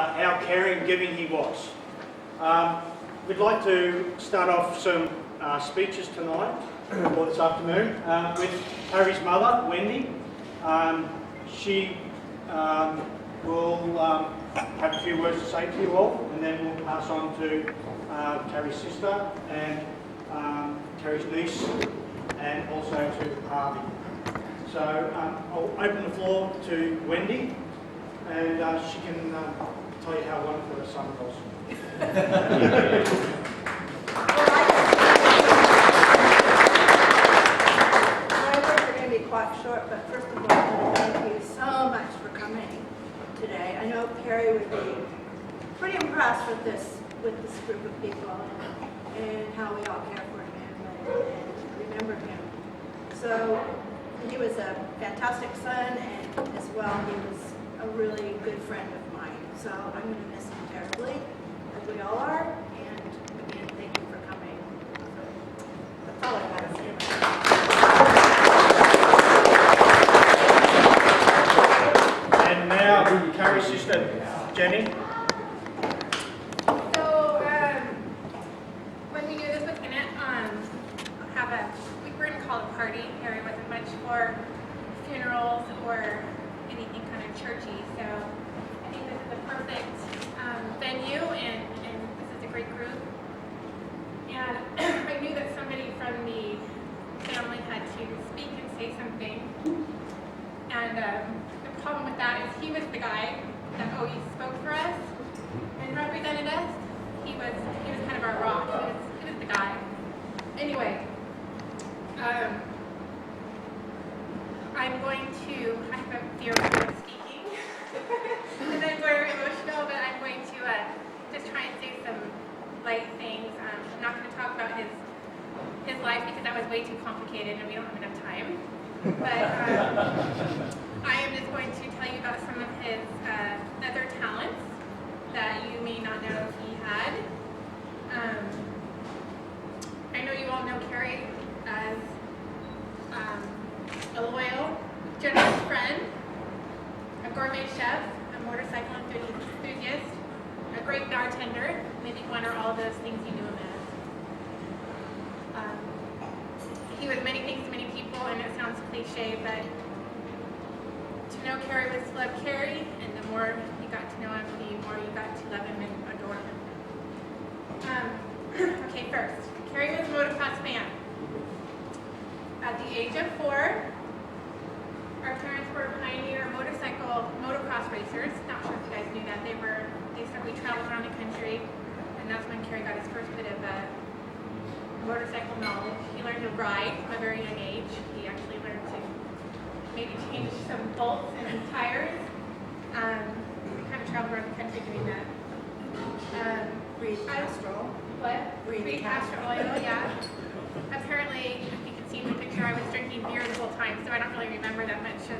how caring and giving he was. We'd like to start off some speeches tonight, or this afternoon, with Cary's mother, Wendy. She will have a few words to say to you all, and then we'll pass on to Cary's sister and Cary's niece, and also to Harvey. So I'll open the floor to Wendy, and she can tell you how wonderful her son was. My words are going to be quite short, but first of all, I want to thank you so much for coming today. I know Cary would be pretty impressed with this group of people and how we all care for him and remember him. So he was a fantastic son, and as well, he was a really good friend of mine. So I'm going to miss him terribly, as we all are. And again, thank you for coming. That's all I got to say about it. And now, Cary's sister, Jenny. So, when we knew this was going to we were going to call it a party. Cary wasn't much for funerals or anything kind of churchy, so I think this is a perfect venue, and this is a great group. And I knew that somebody from the family had to speak and say something. And the problem with that is he was the guy that always spoke for us and represented us. He was kind of our rock. He was the guy. Anyway, I have a fear of speaking, and I'm very emotional, but I'm going to just try and say some light things. I'm not going to talk about his life because that was way too complicated and we don't have enough time. But I am just going to tell you about some of his other talents that you may not know he had. I know you all know Cary as a loyal, generous friend, a gourmet chef, a motorcycle enthusiast, a great bartender, maybe one or all of those things you knew him as. He was many things to many people, and it sounds cliche, but to know Cary was to love Cary, and the more you got to know him, the more you got to love him and adore him. Okay, first, Cary was a motocross fan. At the age of 4, our parents were pioneer motocross racers. Not sure if you guys knew that. We traveled around the country, and that's when Cary got his first bit of motorcycle knowledge. He learned to ride from a very young age. He actually learned to maybe change some bolts and tires. We kind of traveled around the country doing that. Breathe castor oil. What? Breathe castor oil, yeah. Apparently, if you can see in the picture, I was drinking beer the whole time, so I don't really remember that much of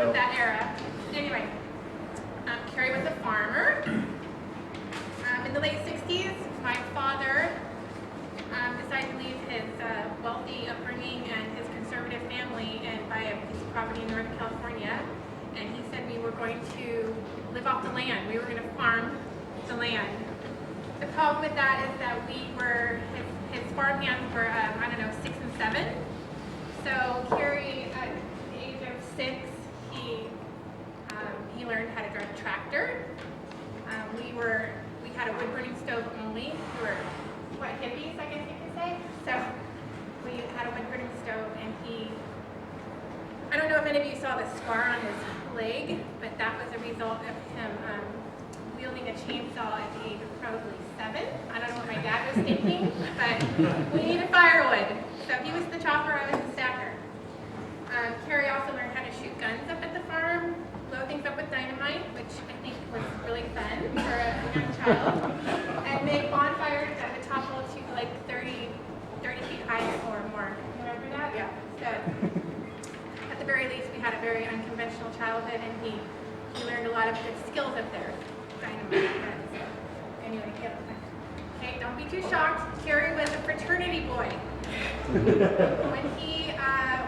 of that era. Anyway, Cary was a farmer. In the late 60s, my father decided to leave his wealthy upbringing and his conservative family and buy a piece of property in Northern California. And he said we were going to live off the land. We were going to farm the land. The problem with that is that his farm hands were, 6 and 7. So Cary, at the age of 6, he learned how to drive a tractor. We had a wood-burning stove only. We were, hippies, I guess you could say. So we had a wood-burning stove, and I don't know if any of you saw the scar on his leg, but that was a result of him wielding a chainsaw at the age of probably 7. I don't know what my dad was thinking, but we needed firewood. So he was the chopper, I was the stacker. Cary also learned how to shoot guns up at the farm, blow things up with dynamite, which I think was really fun for a young child, and make bonfires that would topple to like 30 feet high or more. Remember that? Yeah. So at the very least, we had a very unconventional childhood, and he learned a lot of good skills up there. Dynamite. Anyway, yep. Okay, don't be too shocked. Cary was a fraternity boy. When he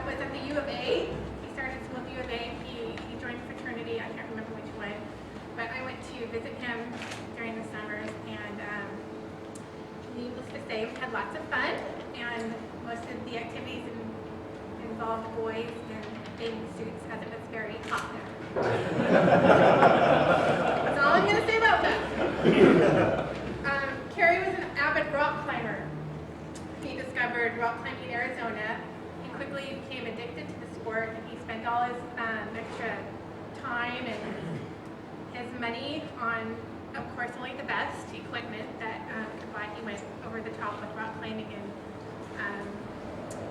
was at the U of A, he started school at the U of A, and he joined a fraternity. I can't remember to visit him during the summers, and needless to say, we had lots of fun, and most of the activities involved boys in bathing suits as it was very hot there. That's all I'm going to say about that. Cary was an avid rock climber. He discovered rock climbing in Arizona and quickly became addicted to the sport. And he spent all his extra time and his money on, of course, only the best equipment that could buy. He went over the top with rock climbing, and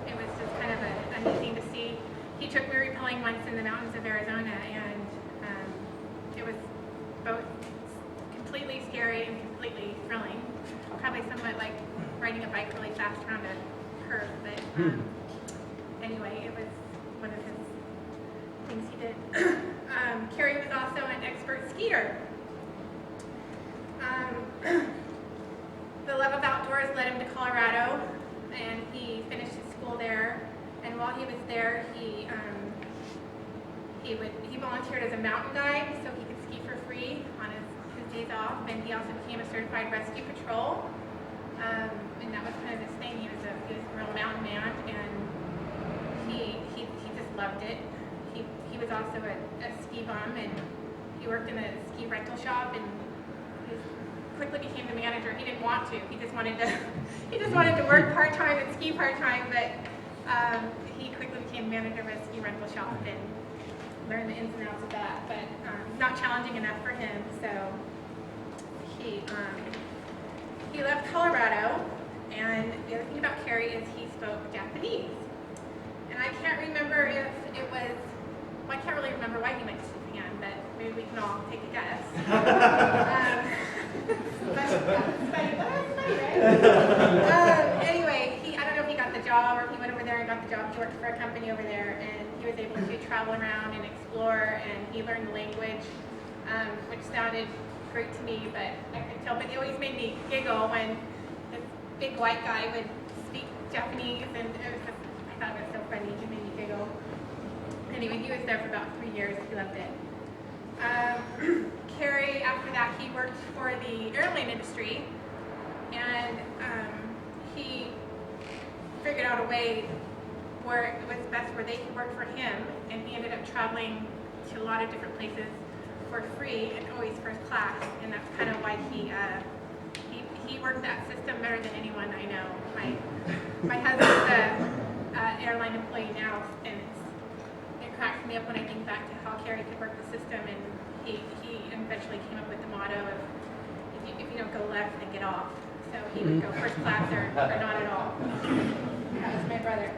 it was just kind of a neat thing to see. He took me rappelling once in the mountains of Arizona, and it was both completely scary and completely thrilling. Probably somewhat like riding a bike really fast around a curve, but anyway, it was one of his things he did. Cary was also an expert skier. The love of outdoors led him to Colorado, and he finished his school there. And while he was there, he volunteered as a mountain guide so he could ski for free on his days off. And he also became a certified rescue patrol. And that was kind of his thing. He was a real mountain man, and he just loved it. He was also a ski bum, and he worked in a ski rental shop, and he quickly became the manager. He didn't want to. He just wanted to work part-time and ski part-time, but he quickly became manager of a ski rental shop and learned the ins and outs of that, but not challenging enough for him, so he left Colorado, and the other thing about Cary is he spoke Japanese. And I can't remember if it was, well, I can't really remember why he went to Japan, but maybe we can all take a guess. That's funny, right? Anyway, I don't know if he got the job or if he went over there and got the job. He worked for a company over there, and he was able to travel around and explore, and he learned the language, which sounded great to me, but I could tell, but it always made me giggle when this big white guy would speak Japanese, and I thought it was so funny. He made me giggle. Anyway, he was there for about 3 years. He loved it. Cary, after that, he worked for the airline industry, and he figured out a way where it was best where they could work for him, and he ended up traveling to a lot of different places for free and always first class, and that's kind of why he worked that system better than anyone I know. My husband's an airline employee now, and it cracks me up when I think back to how Cary could work the system, and he eventually came up with the motto of if you don't go left, then get off. So he would go first class or not at all. That was my brother.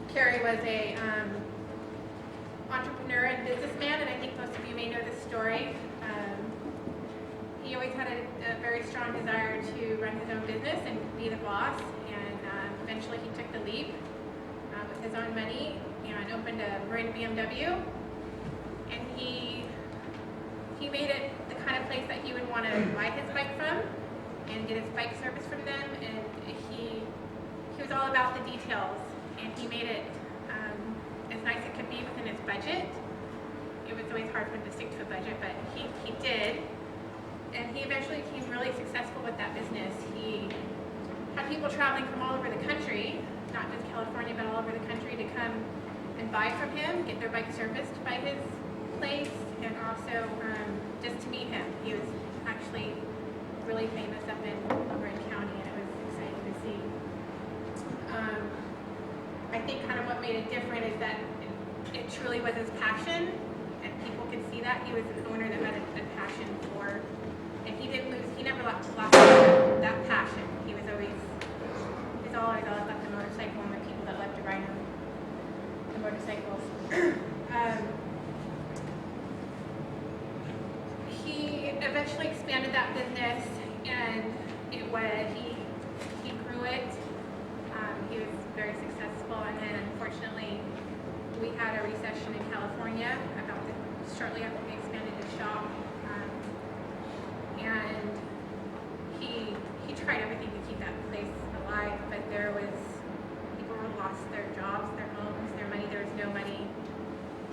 Cary was a entrepreneur and businessman, and I think most of you may know this story. He always had a very strong desire to run his own business and be the boss, and eventually he took the leap with his own money and opened a brand BMW, and he made it the kind of place that he would want to buy his bike from and get his bike service from them, and he was all about the details, and he made it as nice as it could be within his budget. It was always hard for him to stick to a budget, but he did. And he eventually became really successful with that business. He had people traveling from all over the country, not just California, but all over the country, to come and buy from him, get their bike serviced by his place, and also just to meet him. He was actually really famous up in Orange County, and it was exciting to see. I think kind of what made it different is that it truly was his passion, and people could see that. He was an owner that had a passion for, and he never lost that passion. He's always loved the motorcycle and the people that love to ride on the motorcycles. He eventually expanded that business, and he grew it. He was very successful, and then unfortunately we had a recession in California shortly after we expanded his shop, and he tried everything to keep that place alive, but people lost their jobs, their homes, their money. There was no money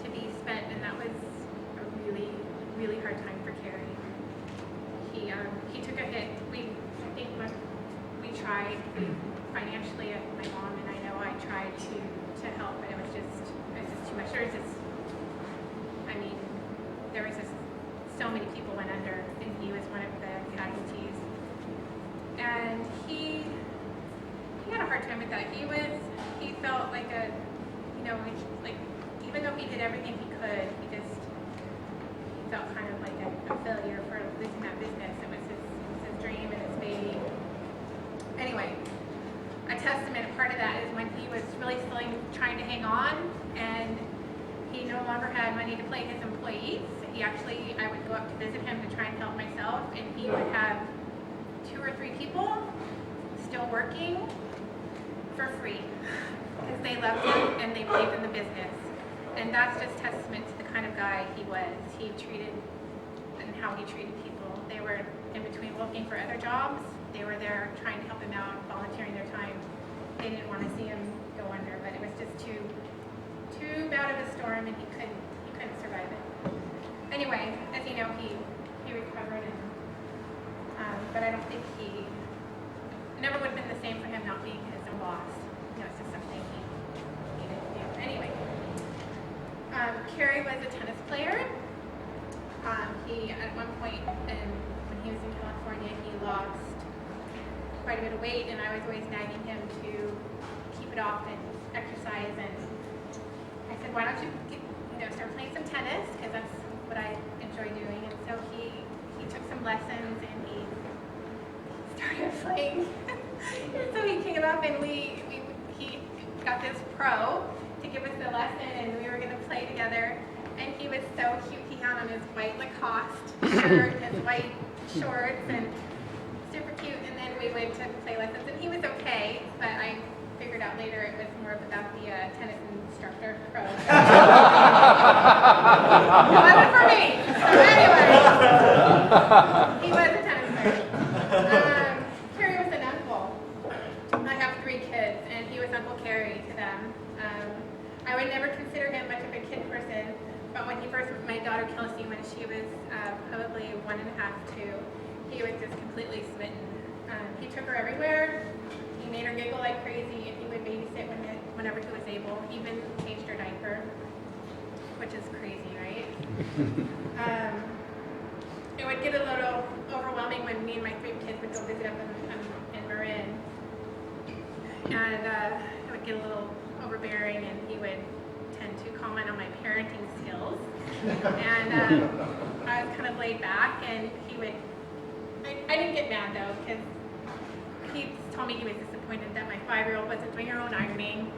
to be spent, and that was a really, really hard time for Cary. he took a hit. I think we tried financially, my mom and I know I tried to help, but it was just too much. There was just so many people went under, and he was one of the casualties. And he had a hard time with that. He felt like even though he did everything he could, he felt kind of like a failure for losing that business. It was his dream and his baby. Anyway, a testament, part of that is when he was really still trying to hang on, and he no longer had money to pay his employees. I would go up to visit him to try and help myself, and he would have 2 or 3 people still working for free because they loved him and they believed in the business. And that's just testament to the kind of guy he was. He treated and how he treated people. They were in between looking for other jobs. They were there trying to help him out, volunteering their time. They didn't want to see him go under, but it was just too bad of a storm, and he couldn't survive it. Anyway, as you know, he recovered, but I don't think it never would have been the same for him not being his own boss. It's just something he didn't do. Anyway, Cary was a tennis player. He, at one point, when he was in California, he lost quite a bit of weight, and I was always nagging him to keep it off and exercise. And I said, why don't you start playing some tennis, because that's what I enjoy doing. And so he took some lessons, and he started playing. So he came up, and he got this pro to give us the lesson, and we were going to play together. And he was so cute. He had on his white Lacoste shirt, his white shorts, and super cute. And then we went to play lessons, and he was okay, but I figured out later it was more about the tennis instructor pro. It wasn't for me. So anyway, he was a tennis player. Cary was an uncle. I have 3 kids, and he was Uncle Cary to them. I would never consider him much of a kid person, but when he first met my daughter Kelsey, when she was probably 1 1/2, 2, he was just completely smitten. He took her everywhere. He made her giggle like crazy, and he would babysit whenever he was able. He even changed her diaper, which is crazy, right? It would get a little overwhelming when me and my 3 kids would go visit up in Marin, and it would get a little overbearing, and he would tend to comment on my parenting skills. And I was kind of laid back, and he would. I didn't get mad though, because he told me he was disappointed that my 5-year-old wasn't doing her own ironing,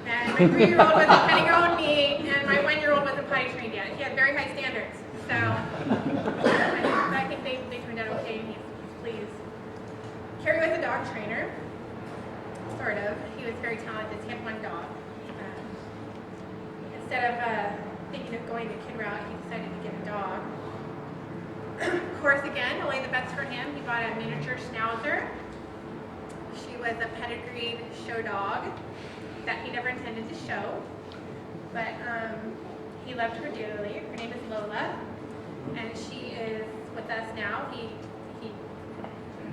and my 3-year-old wasn't cutting her own meat, and my 1-year-old wasn't potty trained yet. He had very high standards, so I think they turned out okay, and he's pleased. Cary was a dog trainer, sort of. He was very talented. He had 1 dog. Instead of thinking of going the kid route, he decided to get a dog. Of course, again, only the best for him. He bought a miniature schnauzer. She was a pedigreed show dog that he never intended to show, but he loved her dearly. Her name is Lola, and she is with us now. He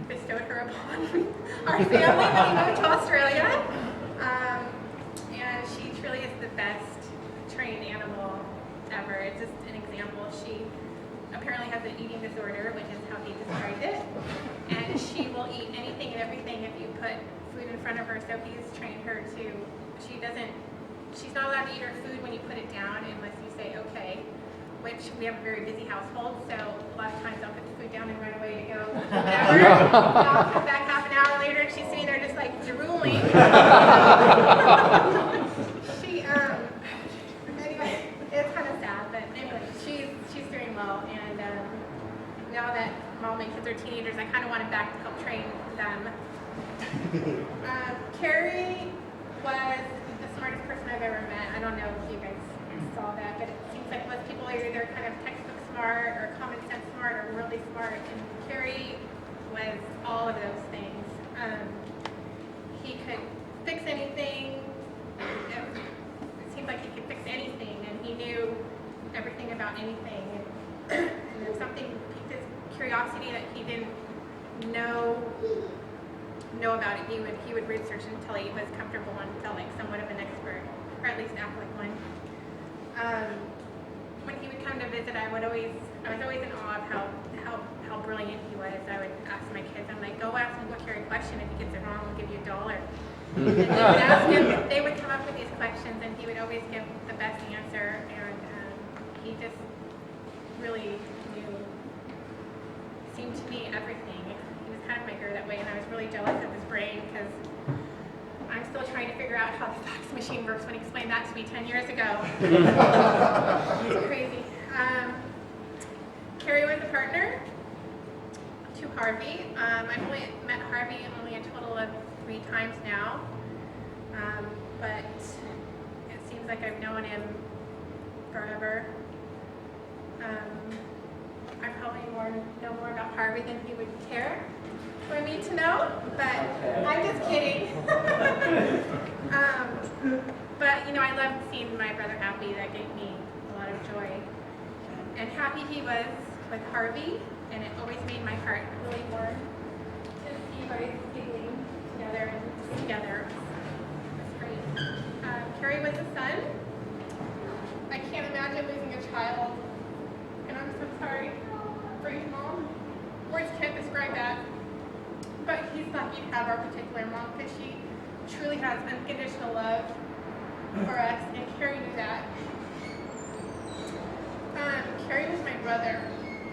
bestowed her upon our family when he moved to Australia, and she truly is the best trained animal ever. It's just an example. She apparently has an eating disorder, which is how he described it, and she will eat anything and everything if you put food in front of her. So he's trained her to, she's not allowed to eat her food when you put it down unless you say okay, which we have a very busy household, so a lot of times I'll put the food down and run away to go whatever. I'll come back half an hour later, and she's sitting there just like drooling. Anyway, it's kind of sad, but anyway, she's doing well, and now that all my kids are teenagers, I kind of want him back to help train them. Cary was the smartest person I've ever met. I don't know if you guys saw that, but it seems like most people are either kind of textbook smart or common sense smart or worldly smart, and Cary was all of those things. He could fix anything. It seemed like he could fix anything, and he knew everything about anything. And if something piqued his curiosity, curiosity that he didn't know about it. He would research until he was comfortable and felt like somewhat of an expert, or at least act like one. When he would come to visit, I was always in awe of how brilliant he was. I would ask my kids, I'm like, go ask him what Cary question. If he gets it wrong, we'll give you $1. And they would ask him, they would come up with these questions, and he would always give the best answer. And he just really seemed to me everything. He was kind of my hero that way, and I was really jealous of his brain because I'm still trying to figure out how the fax machine works when he explained that to me 10 years ago. It's crazy. Cary was a partner to Harvey. I've only met Harvey only a total of 3 times now, but it seems like I've known him forever. I probably know more about Harvey than he would care for me to know, but I'm just kidding. But you know, I loved seeing my brother happy. That gave me a lot of joy. And happy he was with Harvey, and it always made my heart really warm to see you guys giggling together and together. It's great. Cary was a son. I can't imagine losing a child, and I'm so sorry for his mom. Words can't describe that. But he's lucky to have our particular mom because she truly has unconditional love for us, and Cary knew that. Cary was my brother.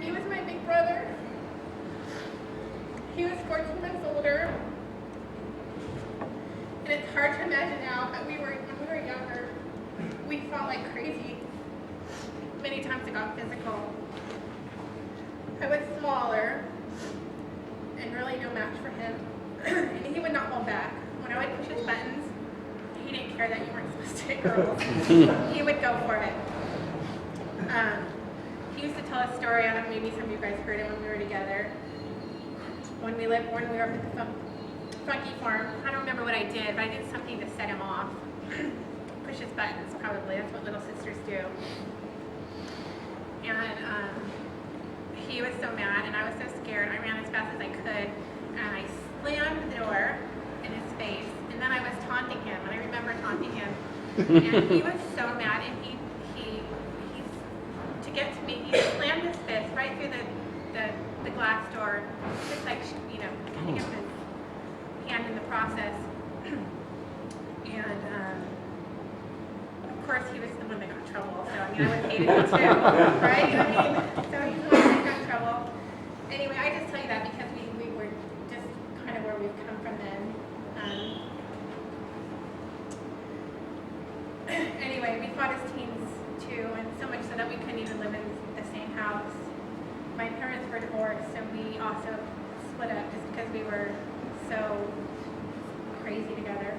He was my big brother. He was 14 months older, and it's hard to imagine now, but when we were younger, we fought like crazy. Many times it got physical. I was smaller and really no match for him, and he would not hold back. When I would push his buttons, he didn't care that you weren't supposed to hit girls. He would go for it. He used to tell a story, I don't know, maybe some of you guys heard it when we were together. When we were up at the Funky Farm, I don't remember what I did, but I did something to set him off. Push his buttons, probably. That's what little sisters do. And he was so mad, and I was so scared. I ran as fast as I could, and I slammed the door in his face. And then I was taunting him, and I remember taunting him. And he was so mad, and he to get to me, he slammed his fist right through the glass door, just like, you know, cutting up his hand in the process. And of course, he was the one that got in trouble. So I mean, I would have hated him too, right? I mean, so he's the one that got in trouble. Anyway, I just tell you that because we were just kind of where we've come from then. Anyway, we fought as teens too, and so much so that we couldn't even live in the same house. My parents were divorced, so we also split up just because we were so crazy together.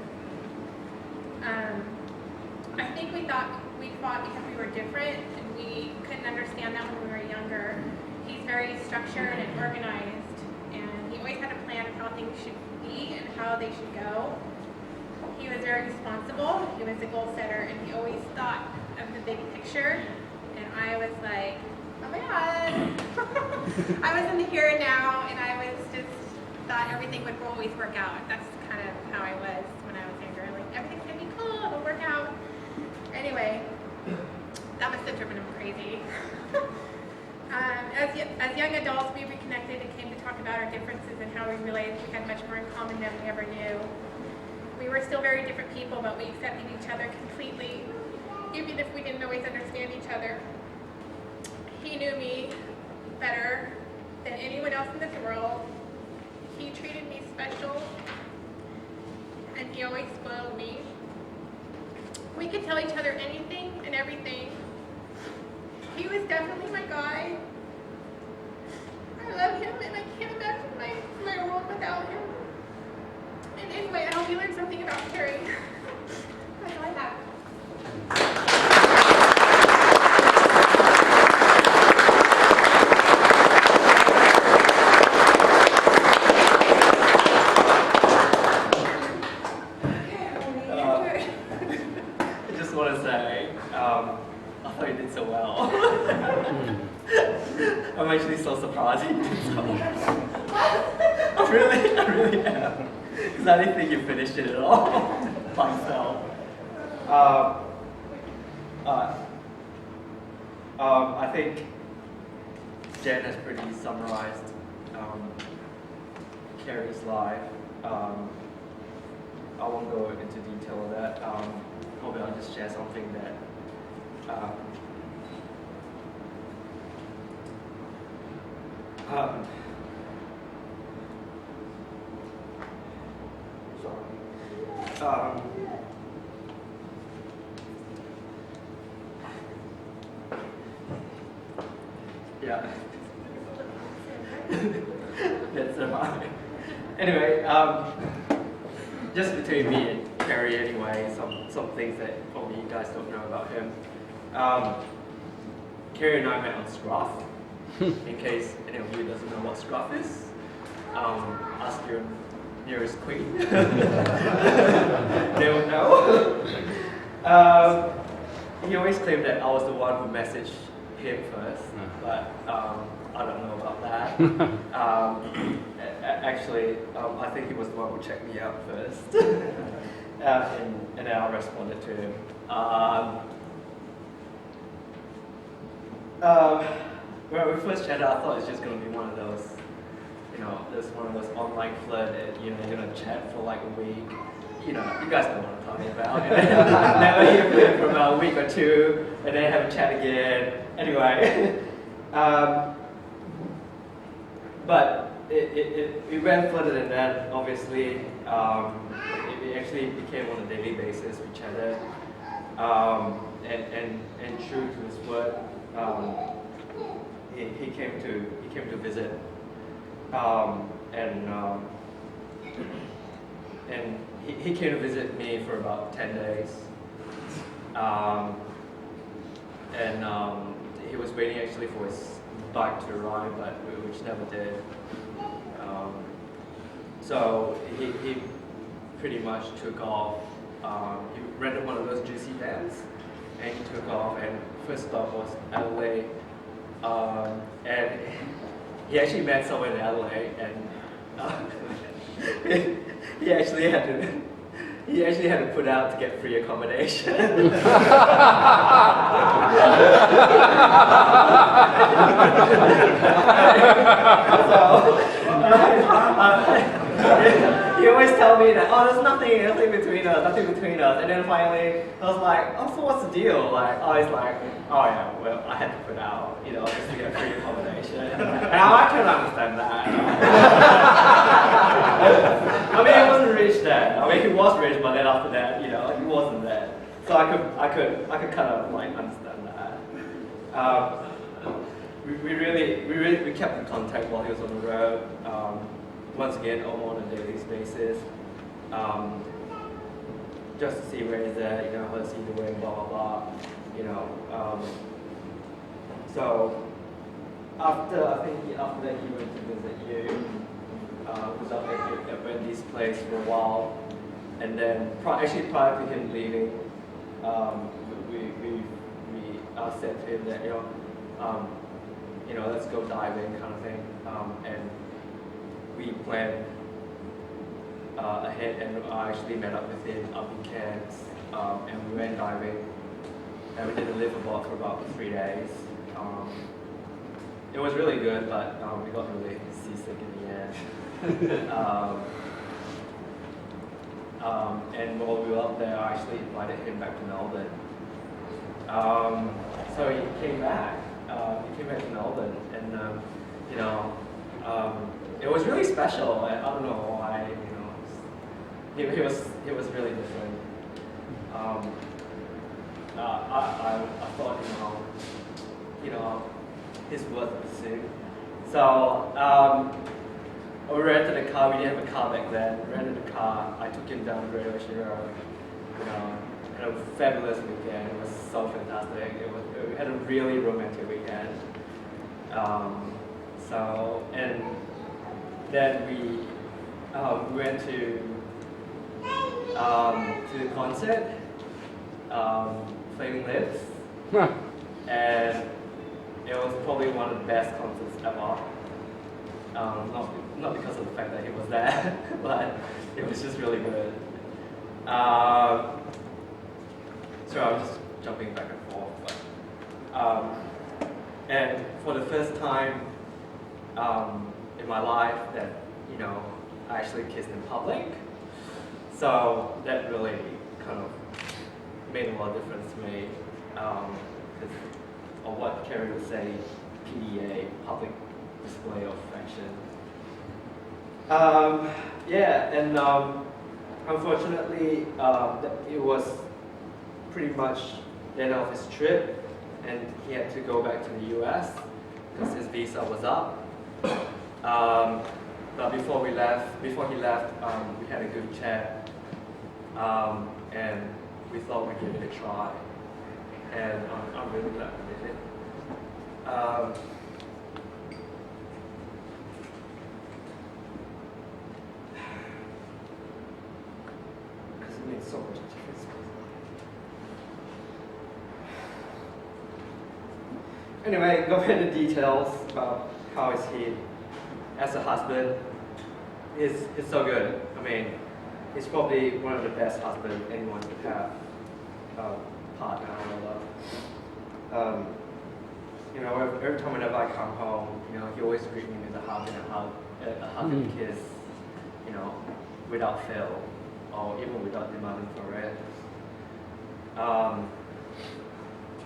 I think we thought we fought because we were different, and we couldn't understand that when we were younger. He's very structured and organized, and he always had a plan of how things should be and how they should go. He was very responsible, he was a goal setter, and he always thought of the big picture, and I was like, oh my God. I was in the here and now, and I was just thought everything would always work out. That's kind of how I was when I was younger. Like, everything's gonna be cool, it'll work out. Anyway, that must have driven him crazy. As young adults, we reconnected and came to talk about our differences and how we related. We had much more in common than we ever knew. We were still very different people, but we accepted each other completely, even if we didn't always understand each other. He knew me better than anyone else in this world. He treated me special, and he always spoiled me. We could tell each other anything and everything. He was definitely my guy. I love him, and I can't imagine my world without him. And anyway, I hope you learned something about Cary. That's all I have. I just want to say, I thought you did so well. I'm actually so surprised you did so. I really am. Because I didn't think you finished it at all by yourself. I think Jen has pretty summarized Cary's life. I won't go into detail of that. Probably I'll just share something that yeah. That's about it. Anyway, just between me and Cary anyway, some things that probably you guys don't know about him. Cary and I met on Scruff. In case any of you doesn't know what Scruff is, ask your nearest queen. They would know. He always claimed that I was the one who messaged him first, but I don't know about that. Actually, I think he was the one who checked me out first, and then I responded to him. When we first chatted, I thought it was just going to be one of those, one of those online flirt that, you're going to chat for like a week. You guys know what I'm talking about. Never hear from him for about a week or two, and then have a chat again. Anyway, but it went further than that. Obviously, it actually became on a daily basis. We chatted, and true to his word, he came to visit, and he came to visit me for about 10 days, and he was waiting actually for his bike to arrive, but which never did. So he pretty much took off. He rented one of those juicy vans, and he took off. And first stop was Adelaide, and he actually met someone in Adelaide, and he actually had to put out to get free accommodation. He always tell me that, oh, there's nothing between us. And then finally, I was like, oh, so what's the deal? He's like, oh yeah, well, I had to put out, just to get free accommodation. And I couldn't understand that. I mean, he wasn't rich then. I mean, he was rich, but then after that, he wasn't that. So I could kind of like understand that. We kept in contact while he was on the road. Once again, on a daily basis, just to see where he's at, how's he doing, blah blah blah, So after that, he went to visit you. Was up at Wendy's place for a while, and then prior to him leaving, I said to him that let's go diving kind of thing, and we planned ahead, and I actually met up with him up in Cairns, and we went diving, and we did a live aboard for about 3 days. It was really good, but we got really seasick in the end. And while we were up there, I actually invited him back to Melbourne. So he came back. To Melbourne, and it was really special. I don't know why. He was really different. I thought his worth pursuit. So we rented a car. We didn't have a car back then. We rented a car. I took him down the Great Ocean Road. Had a fabulous weekend. It was so fantastic. We had a really romantic weekend. And then we went to the concert, Flaming Lips, and it was probably one of the best concerts ever. Not because of the fact that he was there, but it was just really good. So I'm just jumping back and forth. But, and for the first time in my life that, you know, I actually kissed in public. So that really kind of made a lot of difference to me. Or what Cary would say, PDA, public display of affection. Yeah, and unfortunately, it was pretty much the end of his trip, and he had to go back to the US because his visa was up. But before he left, we had a good chat, and we thought we'd give it a try, and I'm really glad we did it. Because it made so much difference. Anyway, go into details about how is he as a husband. He's so good. I mean, he's probably one of the best husbands anyone could have. Partner or love. You know, every time whenever I come home, you know, he always greets me with a hug and a kiss, you know, without fail, or even without demanding for it.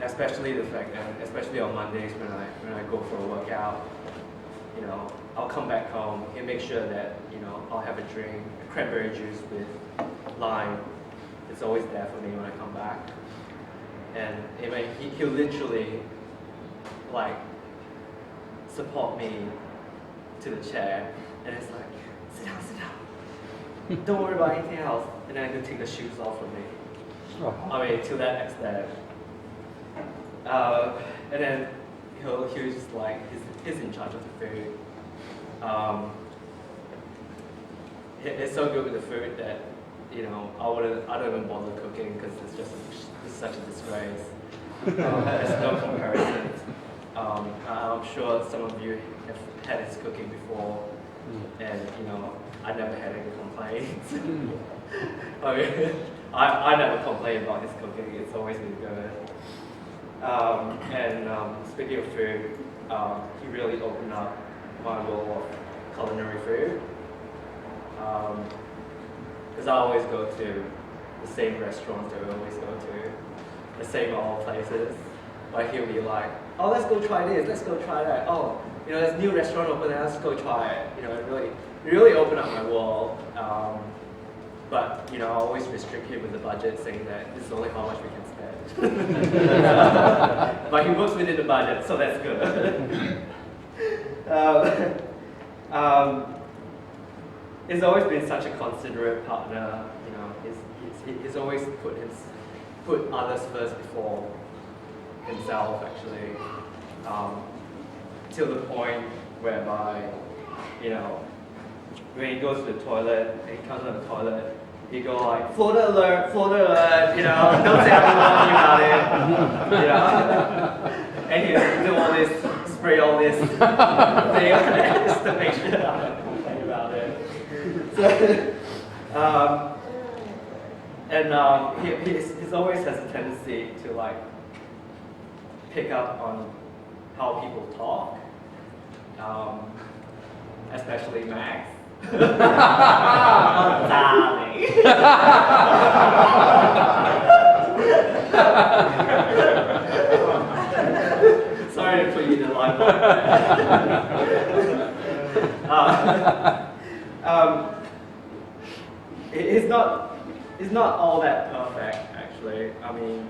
Especially the fact that, especially on Mondays when I go for a workout, you know, I'll come back home. He'll make sure that, you know, I'll have a drink, a cranberry juice with lime. It's always there for me when I come back. And he'll literally, like, support me to the chair, and it's like, sit down. Don't worry about anything else. And then he'll take the shoes off of me. I mean, to that extent. And then he'll just like, he's in charge of the food. It's so good with the food that, you know, I don't even bother cooking because it's such a disgrace. There's no comparison. I'm sure some of you have had his cooking before, and you know, I never had any complaints. I mean, I never complain about his cooking. It's always been good. Speaking of food, he really opened up my world of culinary food. Because I always go to the same restaurants that we always go to, the same old places. But he'll be like, oh, let's go try this, let's go try that. Oh, you know, there's a new restaurant open there, let's go try it. You know, it really opened up my world. But, you know, I always restrict him with the budget, saying that this is only how much we can spend. But he works within the budget, so that's good. He's always been such a considerate partner. You know, he's always put others first before himself, actually, till the point whereby, you know, when he goes to the toilet, and he comes out of the toilet, he go like, floater alert, you know, don't say anything about it, you know, and he do all this, spray all this thing just to make sure that I don't complain about it. So, he always has a tendency to like pick up on how people talk, especially Max. Oh, darling. Sorry to put you in the limelight. It's not all that perfect, actually. I mean,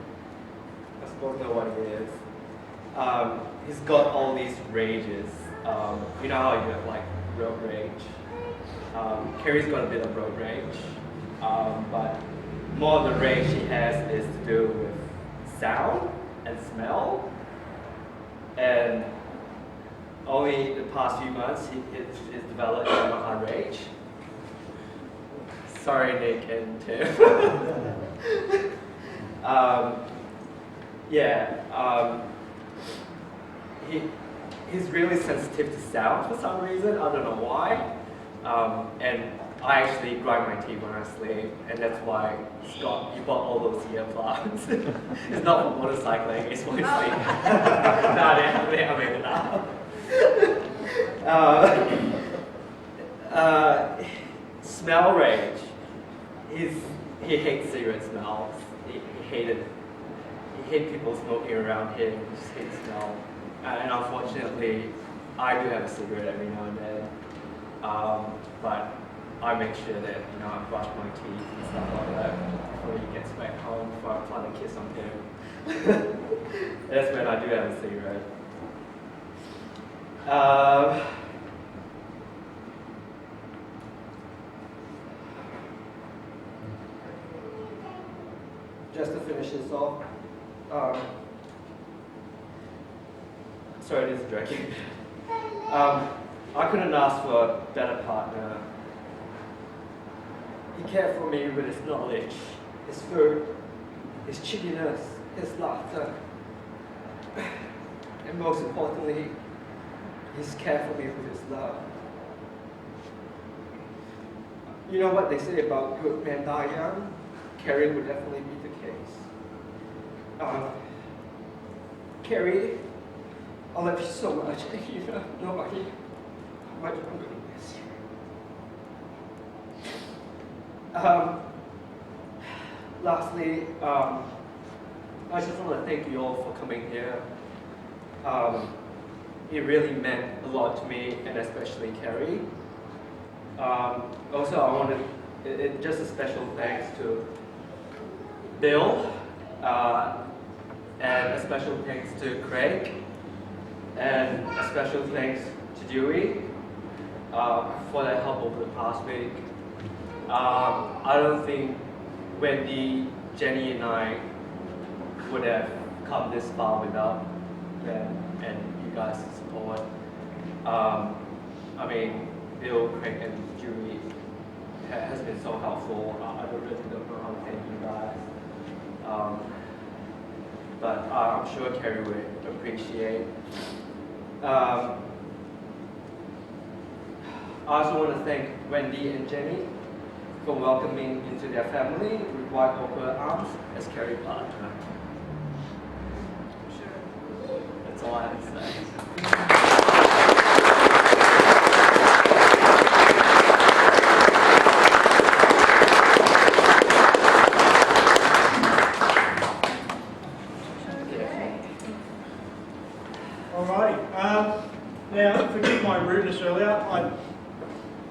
I suppose know what it is. He's got all these rages. You know how you have like road rage. Cary's got a bit of road rage, but more of the rage he has is to do with sound and smell. And only the past few months he's developed a rage. Sorry, Nick and Tim. he's really sensitive to sound for some reason. I don't know why. And I actually grind my teeth when I sleep, and that's why Scott, you bought all those earplugs. It's not for motorcycling, it's for sleep. No, I made it up. Smell rage. He hates cigarette smells. He hates people smoking around him. He just hates smell. And unfortunately, I do have a cigarette every now and then. But I make sure that I brush my teeth and stuff like that before he gets back home, before I plant a kiss on him. That's when I do have a cigarette. Just to finish this off, sorry, this is dragging. I couldn't ask for a better partner. He cared for me with his knowledge, his food, his cheekiness, his laughter, and most importantly, he's cared for me with his love. You know what they say about good men die young? Cary would definitely be the case. Cary, I love you so much. You know nobody how much I'm going to miss you. Lastly, I just want to thank you all for coming here. It really meant a lot to me, and especially Cary. Also, I wanted just a special thanks to Bill, and a special thanks to Craig, and a special thanks to Dewey for their help over the past week. I don't think Wendy, Jenny, and I would have come this far without them and you guys' support. I mean, Bill, Craig, and Dewey has been so helpful. I don't know how to thank you guys. But I'm sure Cary would appreciate. I also want to thank Wendy and Jenny for welcoming into their family with wide open arms as Cary partner. Sure. That's all I have to say. Now, forgive my rudeness earlier.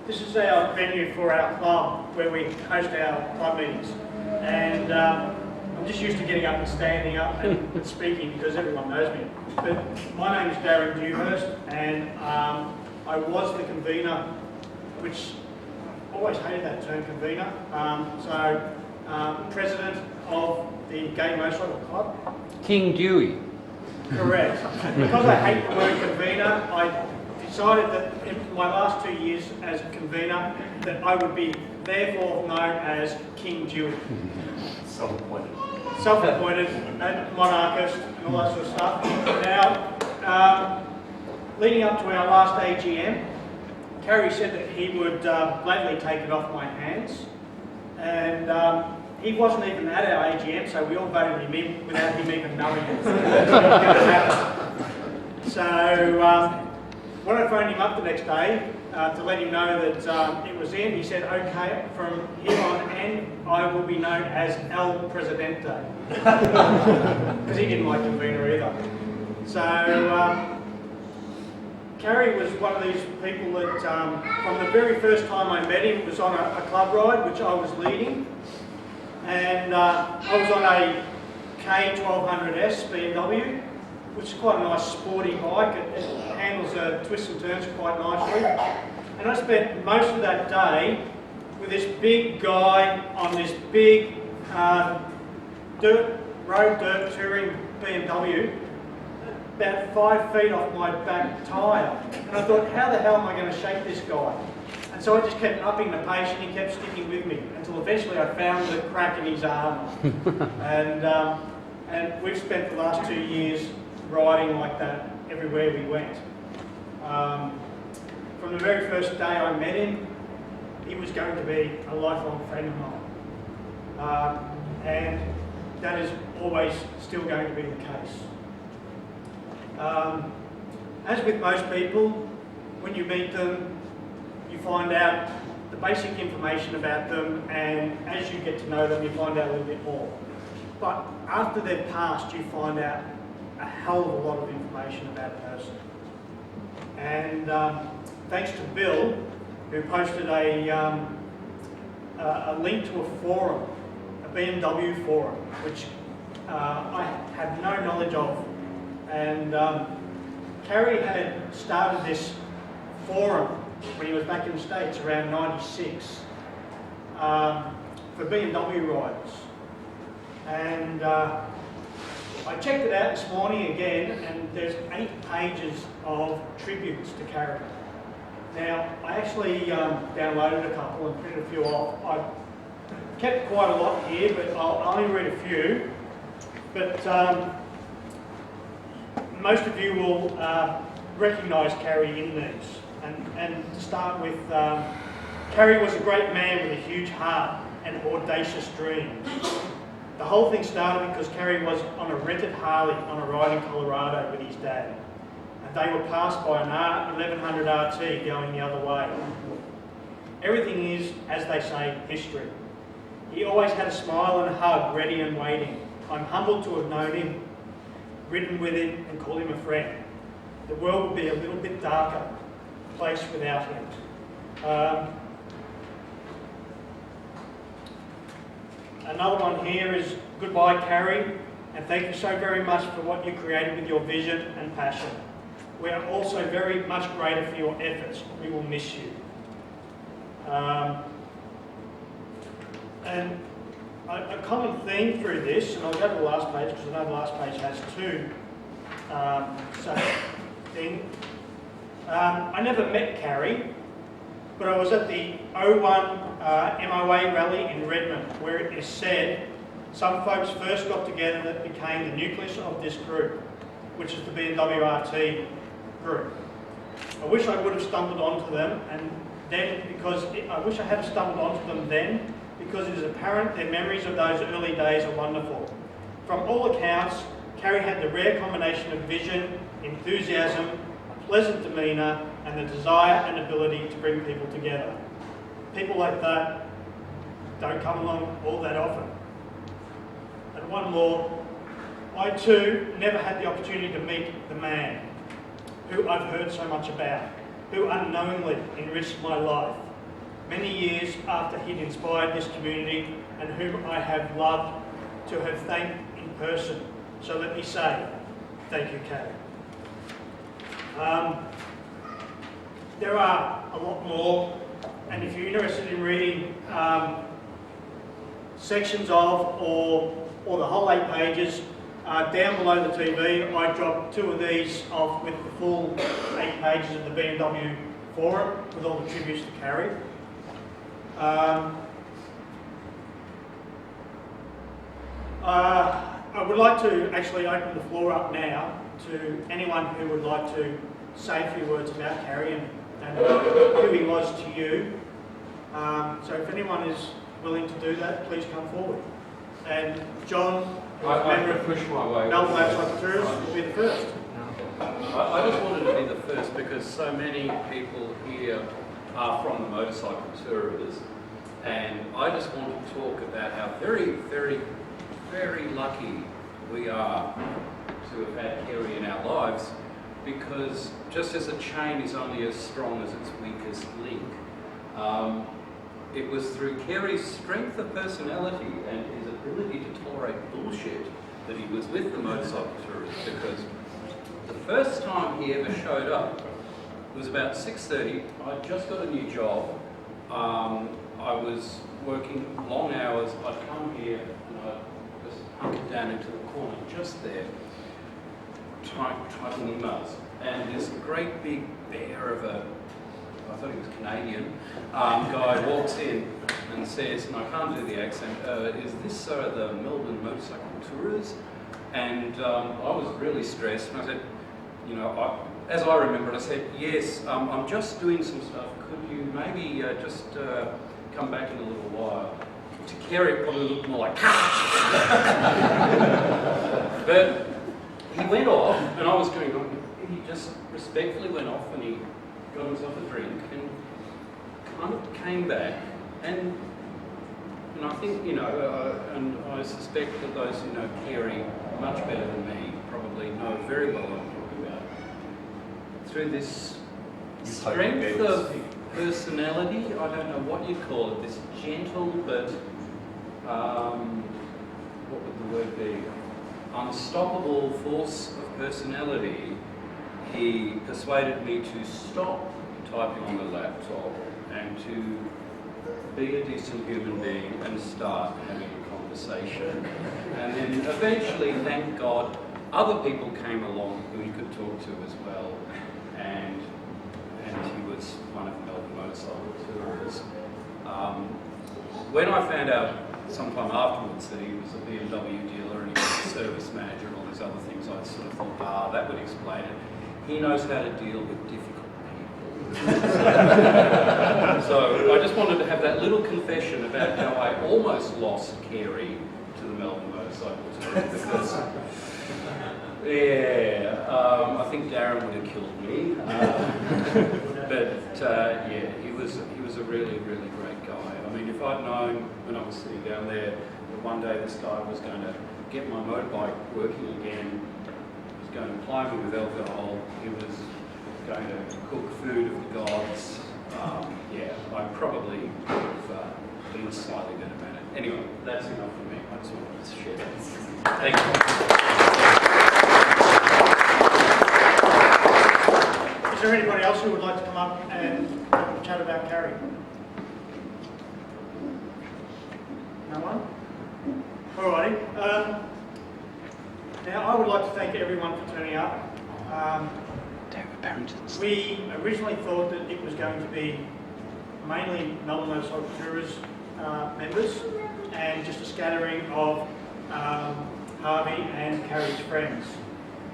This is our venue for our club where we host our club meetings. And I'm just used to getting up and standing up and speaking because everyone knows me. But my name is Darren Dewhurst, and I was the convener, which I always hated that term, convener. President of the Gay Motorcycle Club. King Dewey. Correct. Because I hate the word convener, I decided that in my last 2 years as convener that I would be therefore known as King Dewey. Self-appointed. Self-appointed and monarchist and all that sort of stuff. Now, leading up to our last AGM, Cary said that he would gladly take it off my hands. And he wasn't even at our AGM, so we all voted him in without him even knowing it. So when I phoned him up the next day to let him know that it was in, he said, okay, from here on end, I will be known as El Presidente. Because he didn't like convener either. So Cary was one of these people that, from the very first time I met him, was on a club ride, which I was leading. And I was on a K1200S BMW, which is quite a nice sporty bike. It handles twists and turns quite nicely. And I spent most of that day with this big guy on this big road dirt touring BMW, about 5 feet off my back tyre. And I thought, how the hell am I going to shake this guy? And so I just kept upping the pace and he kept sticking with me until eventually I found the crack in his armour. And we've spent the last 2 years riding like that. everywhere we went. From the very first day I met him, he was going to be a lifelong friend of mine. And that is always still going to be the case. As with most people, when you meet them, you find out the basic information about them, and as you get to know them, you find out a little bit more. But after they've passed, you find out a hell of a lot of information about a person. And thanks to Bill, who posted a link to a forum, a BMW forum, which I had no knowledge of. And Cary had started this forum when he was back in the States around '96 for BMW riders. And I checked it out this morning again, and there's 8 pages of tributes to Cary. Now, I actually downloaded a couple and printed a few off. I've kept quite a lot here, but I'll only read a few. But most of you will recognise Cary in these. And to start with, Cary was a great man with a huge heart and audacious dreams. The whole thing started because Cary was on a rented Harley on a ride in Colorado with his dad. And they were passed by an 1100 RT going the other way. Everything is, as they say, history. He always had a smile and a hug ready and waiting. I'm humbled to have known him, ridden with him, and called him a friend. The world would be a little bit darker place without him. Another one here is, goodbye Cary, and thank you so very much for what you created with your vision and passion. We are also very much greater for your efforts. We will miss you. And a common theme through this, and I'll go to the last page because I know the last page has 2 things. I never met Cary, but I was at the 01 MOA rally in Redmond, where it is said some folks first got together that became the nucleus of this group, which is the BMW RT group. I wish I would have stumbled onto them, and then I wish I had stumbled onto them then, because it is apparent their memories of those early days are wonderful. From all accounts, Cary had the rare combination of vision, enthusiasm, a pleasant demeanour, and the desire and ability to bring people together. People like that don't come along all that often. And one more, I too never had the opportunity to meet the man who I've heard so much about, who unknowingly enriched my life many years after he'd inspired this community, and whom I have loved to have thanked in person. So let me say, thank you, Cary. There are a lot more, and if you're interested in reading sections of or the whole 8 pages, down below the TV, I dropped 2 of these off with the full 8 pages of the BMW forum with all the tributes to Cary. I would like to actually open the floor up now to anyone who would like to say a few words about Cary and who he was to you. So if anyone is willing to do that, please come forward. And John, I can push my way. Melbourne Motorcycle Tourists will be the first. I just wanted to be the first because so many people here are from the motorcycle tourists, and I just want to talk about how very, very, very lucky we are to have had Cary in our lives, because just as a chain is only as strong as its weakest link, it was through Cary's strength of personality and his ability to tolerate bullshit that he was with the motorcycle tourists, because the first time he ever showed up was about 6:30. I'd just got a new job. I was working long hours. I'd come here and I'd just hunkered down into the corner just there, typing emails. And this great big bear of a, I thought he was Canadian, guy walks in and says, and I can't do the accent, is this the Melbourne Motorcycle Tours? And I was really stressed, and I said, you know, as I remember it, I said, yes, I'm just doing some stuff. Could you maybe just come back in a little while? To Cary, it probably looked more like, but he went off, and I was going on. He just respectfully went off, and he got himself a drink, and kind of came back, and I think, you know, and I suspect that those who know Cary much better than me probably know very well what I'm talking about. Through this strength of personality, I don't know what you'd call it, this gentle but, what would the word be? Unstoppable force of personality, he persuaded me to stop typing on the laptop and to be a decent human being and start having a conversation. And then eventually, thank God, other people came along who he could talk to as well. And he was one of Melbourne Motorcycle Tours. When I found out sometime afterwards that he was a BMW dealer and he was a service manager and all these other things, I sort of thought, that would explain it. He knows how to deal with difficult people. So I just wanted to have that little confession about how I almost lost Cary to the Melbourne Motorcycle Tour because, I think Darren would have killed me. Yeah, he was a really, really great guy. I mean, if I'd known when I was sitting down there that one day this guy was going to get my motorbike working again, was going to ply me with alcohol, he was going to cook food of the gods, I probably would have been slightly better about it. Anyway, that's enough for me. I just wanted to share that. Thank you. Is there anybody else who would like to come up and chat about Cary? No one? Alrighty. Now, I would like to thank everyone for turning up. We originally thought that it was going to be mainly Melbourne Motorcycle Tours members and just a scattering of Harvey and Cary's friends.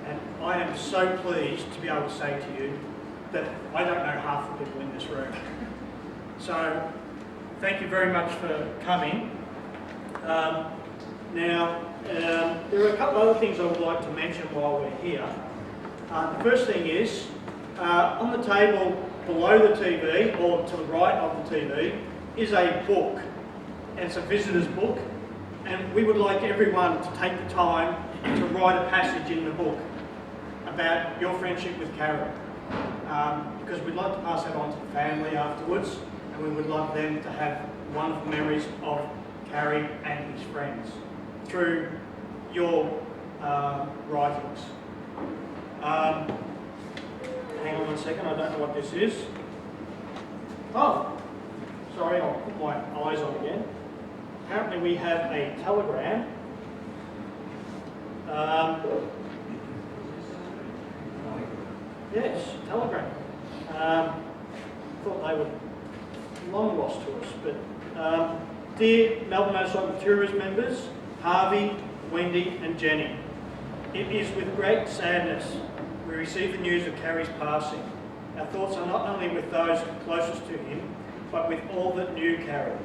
And I am so pleased to be able to say to you that I don't know half the people in this room. So thank you very much for coming. Now, there are a couple of other things I would like to mention while we're here. The first thing is, on the table below the TV, or to the right of the TV, is a book. And it's a visitor's book. And we would like everyone to take the time to write a passage in the book about your friendship with Cary. Because we'd like to pass that on to the family afterwards, and we would like them to have wonderful memories of Cary and his friends through your writings. Hang on one second, I don't know what this is. Oh, sorry, I'll put my eyes on again. Apparently we have a telegram. Yes, telegram. Thought they were long lost to us, but dear Melbourne Motorcycle Tours members, Harvey, Wendy and Jenny, it is with great sadness we receive the news of Cary's passing. Our thoughts are not only with those closest to him, but with all that knew Cary.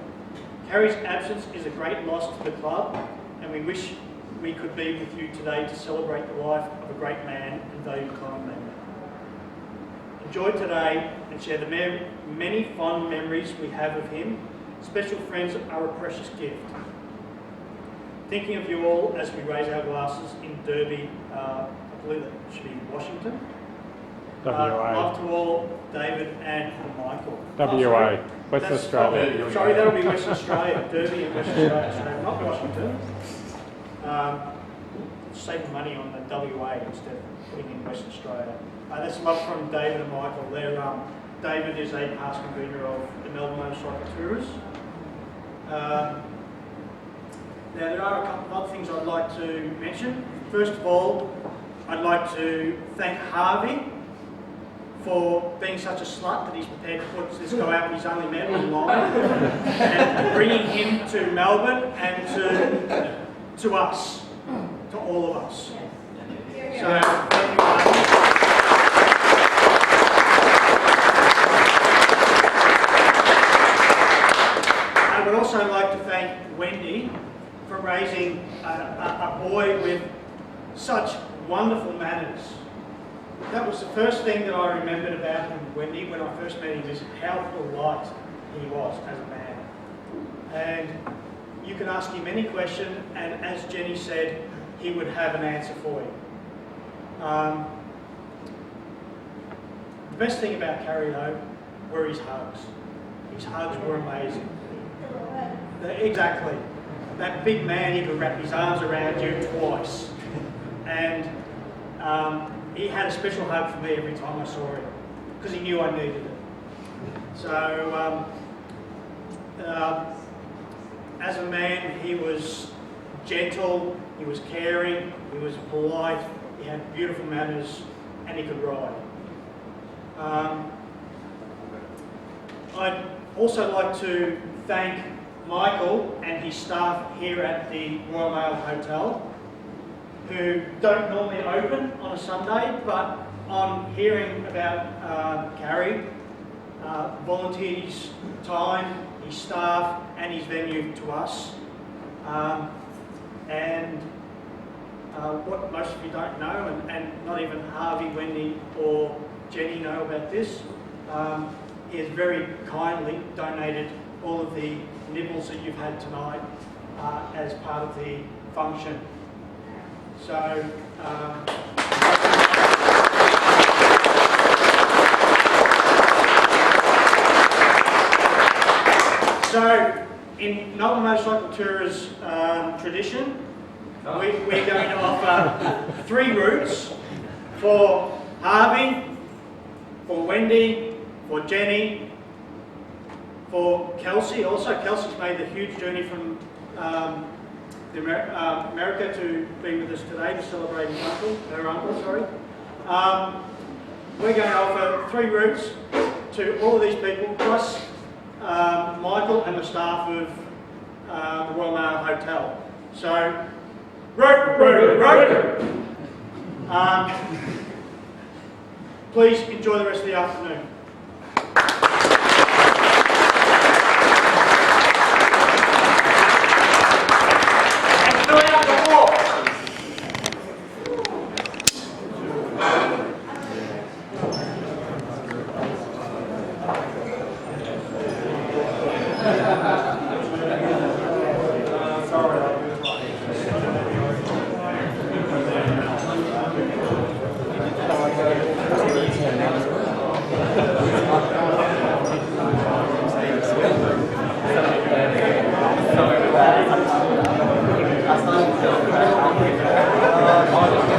Cary's absence is a great loss to the club, and we wish we could be with you today to celebrate the life of a great man and valued club member. Enjoy today and share the many fond memories we have of him. Special friends are a precious gift. Thinking of you all as we raise our glasses in Derby, I believe it should be Washington. WA. Love to all, David and Michael. WA, West Australia. Sorry, that'll be Western Australia. Derby and Western Australia, so not Washington. Saving money on the WA instead of putting in Western Australia. That's love from David and Michael. David is a past convener of the Melbourne Motorcycle Tours. Now, there are a couple of other things I'd like to mention. First of all, I'd like to thank Harvey for being such a slut that he's prepared to put this guy up he's only met online and bringing him to Melbourne and to us, to all of us. So, thank you, Harvey. also like to thank Wendy for raising a boy with such wonderful manners. That was the first thing that I remembered about him, Wendy, when I first met him, is how polite he was as a man. And you can ask him any question, and as Jenny said, he would have an answer for you. The best thing about Cary, though, were his hugs. His hugs were amazing. Exactly. That big man, he could wrap his arms around you twice. And he had a special hug for me every time I saw him, because he knew I needed it. So, as a man, he was gentle, he was caring, he was polite, he had beautiful manners, and he could ride. I'd also like to thank Michael and his staff here at the Royal Mail Hotel, who don't normally open on a Sunday, but on hearing about Cary, volunteered his time, his staff and his venue to us. What most of you don't know, and not even Harvey, Wendy or Jenny know about this, he has very kindly donated all of the nibbles that you've had tonight as part of the function. So, in Melbourne Motorcycle Tourers tradition, we're going to offer 3 routes for Harvey, for Wendy, for Jenny, for Kelsey. Also, Kelsey's made the huge journey from America to be with us today to celebrate her uncle. We're going to offer 3 routes to all of these people, plus Michael and the staff of the Royal Mail Hotel. So, please enjoy the rest of the afternoon. And fill out the walk. I